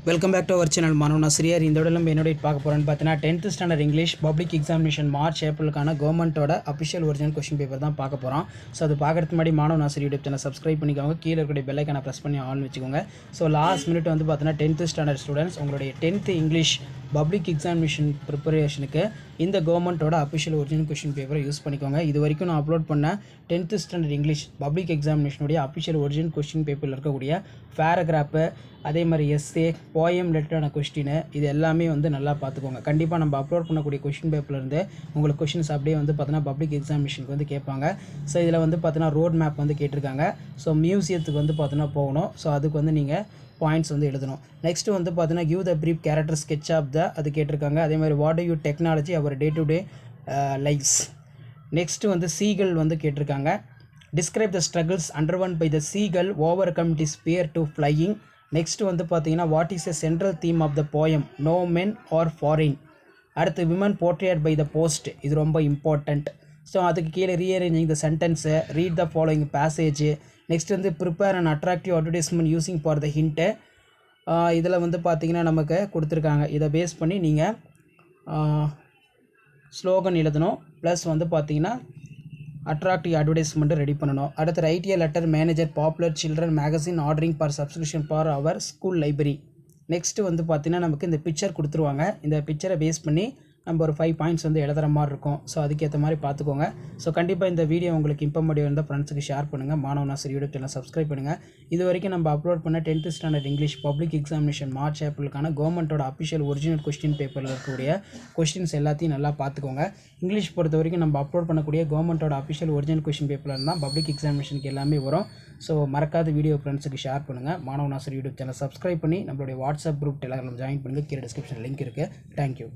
Welcome back to our channel. மாணவன் ஆசிரியர் இந்த விட நம்ம என்னோட பார்க்க போகிறோன்னு பார்த்தீங்கன்னா 10th standard English public examination March ஏப்ரலுக்கான கவர்மெண்ட்டோட அஃபிஷியல் ஒரிஜினல் கொஸ்டின் பேப்பர் தான் பார்க்க போகிறோம். ஸோ அது பார்க்கறதுக்கு முன்னாடி மாணவன் ஆசிரியர் யூடியூப் சேனல் சப்ஸ்கிரைப் பண்ணிக்கோங்க. கீழே இருக்கக்கூடிய பெல் ஐக்கானை ப்ரெஸ் பண்ணி ஆன் வச்சுக்கோங்க. ஸோ லாஸ்ட் மினிட் வந்து பார்த்தீங்கன்னா 10th ஸ்டாண்டர்ட் ஸ்டூடெண்ட்ஸ் உங்களுடைய 10th இங்கிலீஷ் பப்ளிக் எக்ஸாமினேஷன் ப்ரிப்பரேஷனுக்கு இந்த கவர்மெண்ட்டோட அஃபிஷியல் ஒரிஜினல் கொஸ்டின் பேப்பரை யூஸ் பண்ணிக்கோங்க. இது வரைக்கும் நான் அப்லோட் பண்ண 10th ஸ்டாண்டர்ட் இங்கிலீஷ் பப்ளிக் எக்ஸாமினேஷனுடைய அஃபிஷியல் ஒரிஜினல் கொஸ்டின் பேப்பரில் இருக்கக்கூடிய பேராகிராஃபு, அதே மாதிரி எஸ்ஏ, போயம் ரிலேட்டடான கொஸ்டின், இது எல்லாமே வந்து நல்லா பார்த்துக்கோங்க. கண்டிப்பாக நம்ம அப்லோட் பண்ணக்கூடிய கொஸ்டின் பேப்பர்லேருந்து உங்களுக்கு கொஸ்டின்ஸ் அப்படியே வந்து பார்த்தீங்கன்னா பப்ளிக் எக்ஸாமினேஷனுக்கு வந்து கேட்பாங்க. ஸோ இதில் வந்து பார்த்தீங்கன்னா ரோட் மேப் வந்து கேட்டிருக்காங்க. ஸோ மியூசியத்துக்கு வந்து பார்த்தீங்கன்னா போகணும். ஸோ அதுக்கு வந்து நீங்கள் பாயிண்ட்ஸ் வந்து எழுதணும். நெக்ஸ்ட்டு வந்து பார்த்தீங்கன்னா give the brief character sketch of the அது கேட்டிருக்காங்க. அதே மாதிரி what you technology our day to day lifes. Next வந்து சீகல் வந்து கேட்டிருக்காங்க. Describe the struggles underwent by the seagull overcome it is fear to flying. Next வந்து பார்த்தீங்கன்னா what is a central theme of the poem no men are foreign. அடுத்து women portrayed by the poet, இது ரொம்ப important. So அதுக்கு கீழே rearranging the sentence, read the following passage. Next வந்து prepare and attractive advertisement using for the hint. இதில் வந்து பார்த்தீங்கன்னா நமக்கு கொடுத்துருக்காங்க. இதை பேஸ் பண்ணி நீங்கள் ஸ்லோகன் எழுதணும். ப்ளஸ் வந்து பார்த்தீங்கன்னா அட்ராக்டிவ் அட்வர்டைஸ்மெண்ட்டு ரெடி பண்ணணும். அடுத்து write a letter manager popular children magazine ordering for subscription for our school library. Next வந்து பார்த்திங்கன்னா நமக்கு இந்த பிக்சர் கொடுத்துருவாங்க. இந்த பிக்சரை பேஸ் பண்ணி நம்ம ஒரு 5 பாயிண்ட்ஸ் வந்து எழுதுகிற மாதிரி இருக்கும். ஸோ அதுக்கேற்ற மாதிரி பார்த்துக்கோங்க. ஸோ கண்டிப்பாக இந்த வீடியோ உங்களுக்கு இன்ஃபர்மேட்டிவ் இருந்தால் ஃப்ரெண்ட்ஸுக்கு ஷேர் பண்ணுங்கள். மாணவன் ஆசிரியர் யூடியூப் சேனல் சப்ஸ்கிரைப் பண்ணுங்கள். இது வரைக்கும் நம்ம அப்லோட் பண்ண 10th standard English public examination March ஏப்ரலுக்கான கவர்மெண்ட்டோட அஃபிஷியல் ஒரிஜினல் கொஸ்டின் பேப்பரில் இருக்கக்கூடிய கொஸ்டின்ஸ் எல்லாத்தையும் நல்லா பார்த்துக்கோங்க. இங்கிலீஷ் பொறுத்த வரைக்கும் நம்ம அப்லோட் பண்ணக்கூடிய கவர்மெண்ட்டோட அஃபிஷியல் ஒரிஜினல் கொஸ்டின் பேப்பரில் இருந்தால் பப்ளிக் எக்ஸாமினேஷனுக்கு எல்லாமே வரும். ஸோ மறக்காத வீடியோ ஃப்ரெண்ட்ஸுக்கு ஷேர் பண்ணுங்கள். மாணவன் ஆசிரியர் யூடியூப் சேனல் சப்ஸ்கிரைப் பண்ணி நம்மளுடைய வாட்ஸ்அப் குரூப் டெலிகிராம் ஜாயின் பண்ணுங்கள். கீழே டிஸ்கிரிப்ஷன் லிங்க் இருக்குது. தேங்க்யூ.